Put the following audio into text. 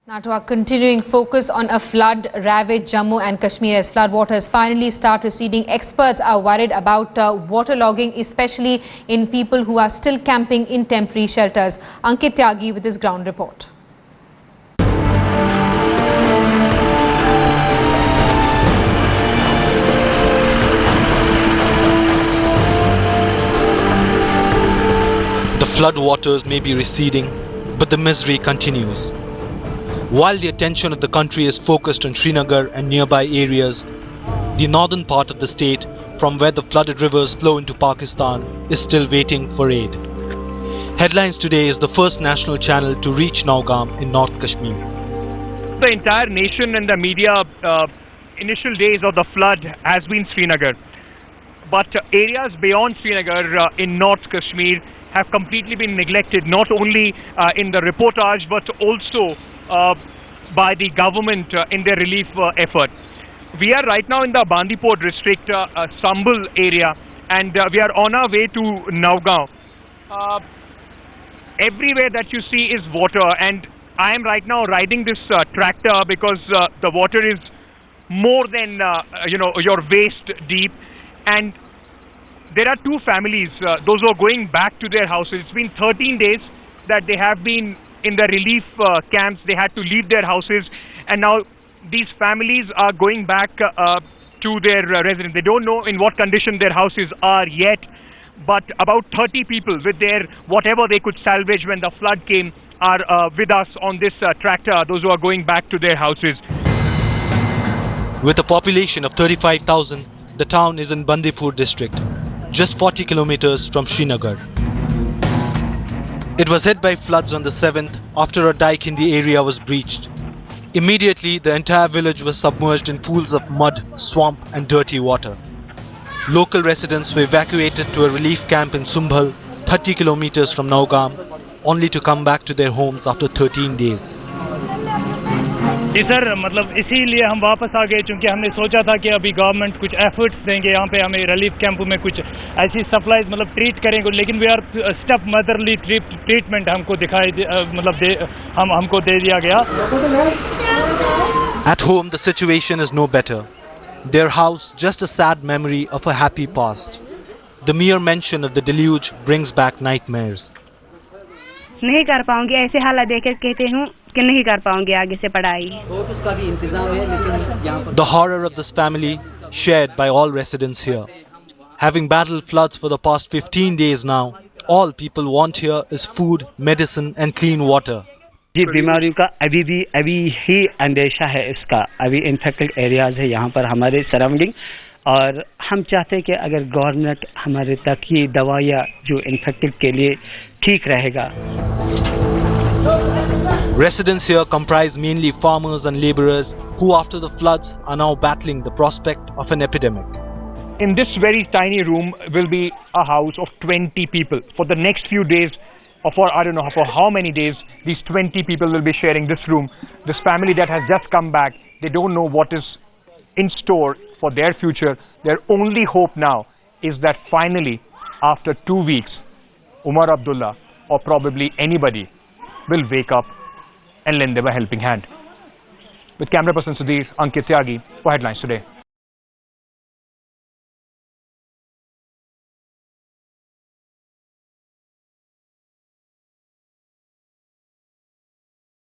Now to our continuing focus on a flood-ravaged Jammu and Kashmir. As floodwaters finally start receding, experts are worried about waterlogging, especially in people who are still camping in temporary shelters. Ankit Tyagi with his ground report. The floodwaters may be receding, but the misery continues. While the attention of the country is focused on Srinagar and nearby areas, the northern part of the state, from where the flooded rivers flow into Pakistan, is still waiting for aid. Headlines Today is the first national channel to reach Nowgam in North Kashmir. The entire nation and the media initial days of the flood has been Srinagar. But areas beyond Srinagar in North Kashmir have completely been neglected, not only in the reportage but also by the government in their relief effort. We are right now in the Bandipur district, Sambal area, and we are on our way to Nowgam. Everywhere that you see is water, and I am right now riding this tractor because the water is more than your waist deep, and there are two families, those who are going back to their houses. It's been 13 days that they have been in the relief camps. They had to leave their houses, and now these families are going back to their residence. They don't know in what condition their houses are yet, but about 30 people with their whatever they could salvage when the flood came are with us on this tractor, those who are going back to their houses. With a population of 35,000, the town is in Bandipur district, just 40 kilometers from Srinagar. It was hit by floods on the 7th after a dike in the area was breached. Immediately, the entire village was submerged in pools of mud, swamp and dirty water. Local residents were evacuated to a relief camp in Sumbhal, 30 kilometers from Nowgam, only to come back to their homes after 13 days. Ji sir, मतलब इसीलिए हम वापस आ गए, क्योंकि हमने सोचा था कि अभी गवर्नमेंट कुछ एफर्ट्स देंगे, यहाँ पे हमें रिलीफ कैंप में कुछ ऐसी सप्लाईज मतलब ट्रीट करेंगे, लेकिन we are step motherly treatment हमको हमको दे दिया गया. At home, the situation is no better. Their house just a sad memory of a happy past. The mere mention of the deluge brings back nightmares. नहीं कर पाऊंगी, ऐसे हालात देख कर कहते हूँ कि नहीं कर पाऊंगी आगे से पढ़ाई. The horror of this family shared by all residents here. Having battled floods for the past 15 days now, all people want here is food, medicine and clean water. ये बीमारियों का अभी ही अंदेशा है. इसका अभी इन्फेक्टेड एरियाज है यहाँ पर हमारे सराउंडिंग, और हम चाहते हैं कि अगर गवर्नमेंट हमारे तक ये दवाइयाँ जो इन्फेक्टेड के लिए ठीक रहेगा. Residents here comprise mainly farmers and laborers who after the floods are now battling the prospect of an epidemic. In this very tiny room will be a house of 20 people. For the next few days, or for I don't know for how many days, these 20 people will be sharing this room. This family that has just come back, they don't know what is in store for their future. Their only hope now is that finally, after 2 weeks, Umar Abdullah or probably anybody will wake up and lend them a helping hand. With camera person Sudhir, Ankit Tyagi for Headlines Today.